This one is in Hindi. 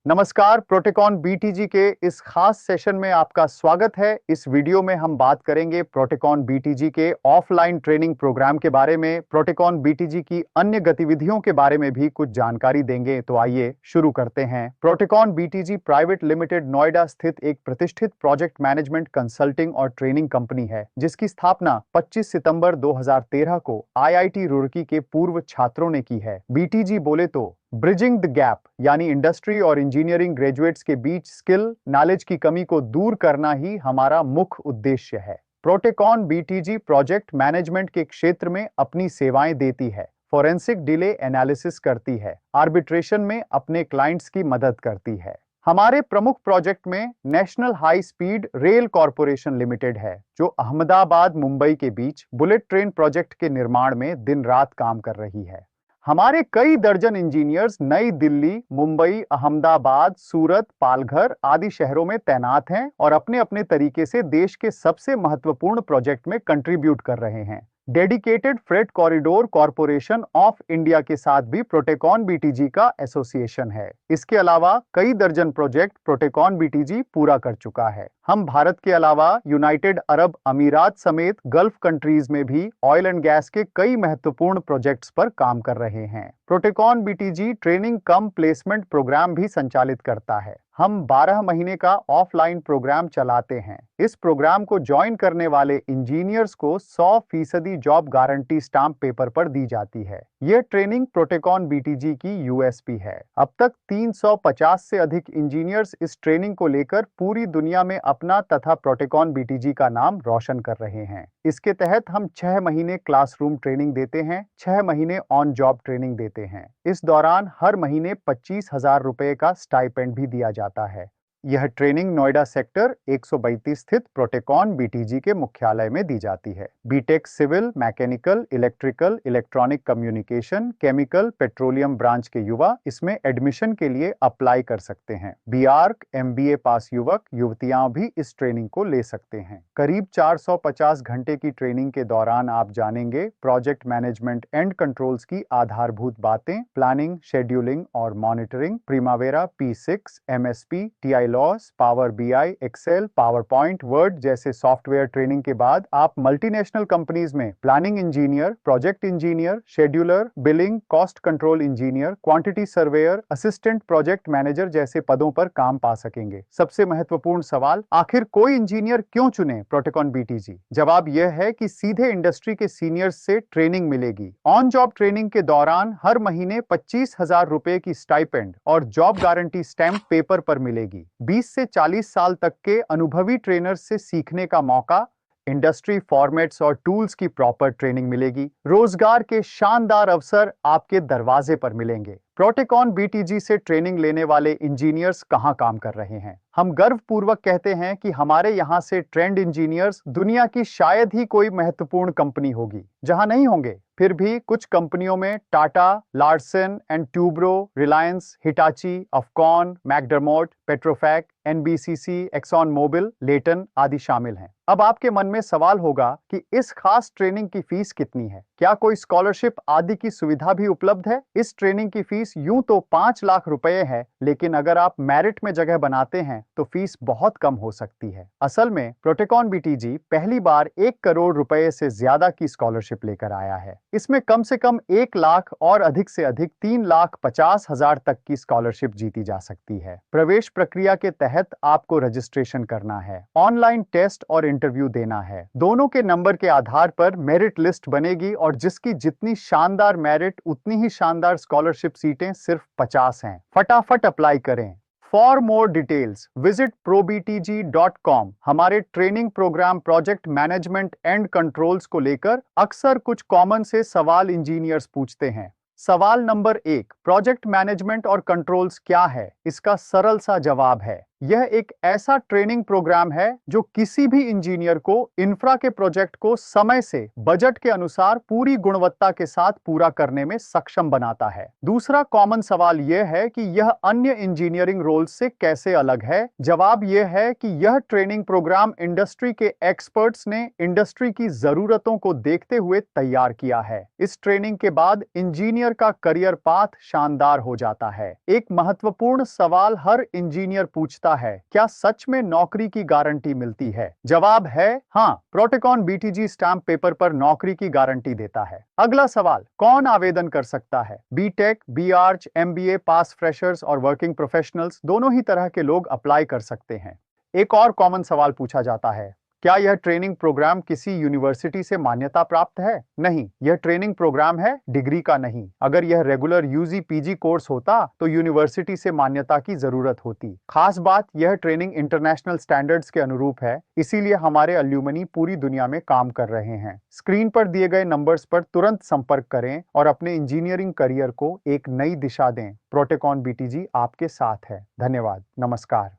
नमस्कार, प्रोटेकॉन बीटीजी के इस खास सेशन में आपका स्वागत है। इस वीडियो में हम बात करेंगे प्रोटेकॉन बीटीजी के ऑफलाइन ट्रेनिंग प्रोग्राम के बारे में। प्रोटेकॉन बीटीजी की अन्य गतिविधियों के बारे में भी कुछ जानकारी देंगे। तो आइए शुरू करते हैं। प्रोटेकॉन बीटीजी प्राइवेट लिमिटेड नोएडा स्थित एक प्रतिष्ठित प्रोजेक्ट मैनेजमेंट कंसल्टिंग और ट्रेनिंग कंपनी है, जिसकी स्थापना 25 सितंबर 2013 को आईआईटी रुड़की के पूर्व छात्रों ने की है। बीटीजी बोले तो ब्रिजिंग द गैप यानी इंडस्ट्री और इंजीनियरिंग ग्रेजुएट्स के बीच स्किल नॉलेज की कमी को दूर करना ही हमारा मुख्य उद्देश्य है। प्रोटेकॉन बीटीजी प्रोजेक्ट मैनेजमेंट के क्षेत्र में अपनी सेवाएं देती है, फोरेंसिक डिले एनालिसिस करती है, आर्बिट्रेशन में अपने क्लाइंट्स की मदद करती है। हमारे प्रमुख प्रोजेक्ट में national high speed rail corporation limited है, जो अहमदाबाद मुंबई के बीच बुलेट ट्रेन प्रोजेक्ट के निर्माण में दिन रात काम कर रही है। हमारे कई दर्जन इंजीनियर्स नई दिल्ली, मुंबई, अहमदाबाद, सूरत, पालघर आदि शहरों में तैनात हैं और अपने अपने तरीके से देश के सबसे महत्वपूर्ण प्रोजेक्ट में कंट्रीब्यूट कर रहे हैं। Dedicated freight corridor corporation of India के साथ भी प्रोटेकॉन बीटीजी का एसोसिएशन है। इसके अलावा कई दर्जन प्रोजेक्ट प्रोटेकॉन बीटीजी पूरा कर चुका है। हम भारत के अलावा यूनाइटेड अरब अमीरात समेत गल्फ कंट्रीज में भी ऑयल एंड गैस के कई महत्वपूर्ण प्रोजेक्ट्स पर काम कर रहे हैं। प्रोटेकॉन बीटीजी ट्रेनिंग कम प्लेसमेंट प्रोग्राम भी संचालित करता है। हम 12 महीने का ऑफलाइन प्रोग्राम चलाते हैं। इस प्रोग्राम को ज्वाइन करने वाले इंजीनियर्स को 100% जॉब गारंटी स्टाम्प पेपर पर दी जाती है। यह ट्रेनिंग प्रोटेकॉन बीटीजी की यूएसपी है। अब तक 350 से अधिक इंजीनियर्स इस ट्रेनिंग को लेकर पूरी दुनिया में अपना तथा प्रोटेकॉन बीटीजी का नाम रोशन कर रहे हैं। इसके तहत हम 6 महीने क्लासरूम ट्रेनिंग देते हैं, 6 महीने ऑन जॉब ट्रेनिंग देते हैं। इस दौरान हर महीने 25,000 रुपए का स्टाइपेंड भी दिया जाता है। यह ट्रेनिंग नोएडा सेक्टर 132 स्थित प्रोटेकॉन बीटीजी के मुख्यालय में दी जाती है। BTech civil, mechanical, electrical, electronic communication, chemical, petroleum branch के युवा इसमें एडमिशन के लिए अप्लाई कर सकते हैं। बीआर्क, एमबीए पास युवक युवतियां भी इस ट्रेनिंग को ले सकते हैं। करीब 450 घंटे की ट्रेनिंग के दौरान आप जानेंगे प्रोजेक्ट मैनेजमेंट एंड कंट्रोल्स की आधारभूत बातें, प्लानिंग, शेड्यूलिंग और monitoring, Primavera P6, MSP, TILOS, Power BI, Excel, PowerPoint, Word जैसे सॉफ्टवेयर ट्रेनिंग के बाद आप मल्टीनेशनल कंपनीज में planning engineer, project engineer, scheduler, billing, cost control engineer, quantity surveyor, assistant project manager जैसे पदों पर काम पा सकेंगे। सबसे महत्वपूर्ण सवाल, आखिर कोई इंजीनियर क्यों चुने प्रोटेकॉन बीटीजी? जवाब यह है कि सीधे इंडस्ट्री के सीनियर्स से ट्रेनिंग मिलेगी। ऑन जॉब ट्रेनिंग के दौरान हर महीने 25,000 रुपए की स्टाइपेंड और जॉब गारंटी स्टैंप पेपर पर मिलेगी। 20 से 40 साल तक के अनुभवी ट्रेनर्स से सीखने का मौका, इंडस्ट्री फॉर्मेट्स और टूल्स की प्रॉपर ट्रेनिंग मिलेगी। रोजगार के शानदार अवसर आपके दरवाजे पर मिलेंगे। प्रोटेकॉन बीटीजी से ट्रेनिंग लेने वाले इंजीनियर्स कहां काम कर रहे हैं? हम गर्वपूर्वक कहते हैं कि हमारे यहां से ट्रेंड इंजीनियर्स दुनिया की शायद ही कोई महत्वपूर्ण कंपनी होगी जहां नहीं होंगे। फिर भी कुछ कंपनियों में Tata, Larsen and Toubro, Reliance, Hitachi, Afcon, McDermott, Petrofac, NBCC, Exxon Mobil, Leighton आदि शामिल हैं। अब आपके मन में सवाल होगा कि इस खास ट्रेनिंग की फीस कितनी है? क्या कोई स्कॉलरशिप आदि की सुविधा भी उपलब्ध है? इस ट्रेनिंग की फीस यूं तो 5 लाख रुपए है, लेकिन अगर आप मेरिट में जगह बनाते हैं तो फीस बहुत कम हो सकती है। असल में प्रोटेकॉन बीटीजी पहली बार 1 करोड़ रुपए से ज्यादा की स्कॉलरशिप लेकर आया है। इसमें कम से कम 1 लाख और अधिक से अधिक 3,50,000 तक की स्कॉलरशिप जीती जा सकती है। प्रवेश प्रक्रिया के तहत आपको रजिस्ट्रेशन करना है, ऑनलाइन टेस्ट और इंटरव्यू देना है। दोनों के नंबर के आधार पर मेरिट लिस्ट बनेगी और जिसकी जितनी शानदार मेरिट उतनी ही शानदार स्कॉलरशिप सीटें सिर्फ 50 हैं। फटाफट अप्लाई करें। For more details visit probtg.com। हमारे training programme project management and controls को लेकर अक्सर कुछ कॉमन से सवाल इंजीनियर्स पूछते हैं। सवाल नंबर 1, प्रोजेक्ट मैनेजमेंट और कंट्रोल्स क्या है? इसका सरल सा जवाब है, यह एक ऐसा ट्रेनिंग प्रोग्राम है जो किसी भी इंजीनियर को इंफ्रा के प्रोजेक्ट को समय से बजट के अनुसार पूरी गुणवत्ता के साथ पूरा करने में सक्षम बनाता है। दूसरा कॉमन सवाल यह है कि यह अन्य इंजीनियरिंग रोल्स से कैसे अलग है। जवाब यह है कि यह ट्रेनिंग प्रोग्राम इंडस्ट्री के एक्सपर्ट्स ने इंडस्ट्री की जरूरतों को देखते हुए तैयार किया है। इस ट्रेनिंग के बाद इंजीनियर का करियर पाथ शानदार हो जाता है। एक महत्वपूर्ण सवाल हर इंजीनियर पूछता है, क्या सच में नौकरी की गारंटी मिलती है? जवाब है हाँ, प्रोटेकॉन बीटीजी स्टैंप पेपर पर नौकरी की गारंटी देता है। अगला सवाल, कौन आवेदन कर सकता है? बीटेक, बीआर्च, एमबीए पास फ्रेशर्स और वर्किंग प्रोफेशनल्स दोनों ही तरह के लोग अप्लाई कर सकते हैं। एक और कॉमन सवाल पूछा जाता है, क्या यह ट्रेनिंग प्रोग्राम किसी यूनिवर्सिटी से मान्यता प्राप्त है? नहीं, यह ट्रेनिंग प्रोग्राम है, डिग्री का नहीं। अगर यह रेगुलर यूजी पीजी कोर्स होता तो यूनिवर्सिटी से मान्यता की जरूरत होती। खास बात, यह ट्रेनिंग इंटरनेशनल स्टैंडर्ड्स के अनुरूप है, इसीलिए हमारे अल्यूमनी पूरी दुनिया में काम कर रहे हैं। स्क्रीन पर दिए गए नंबर्स पर तुरंत संपर्क करें और अपने इंजीनियरिंग करियर को एक नई दिशा दें। प्रोटेकॉन बीटीजी आपके साथ है। धन्यवाद, नमस्कार।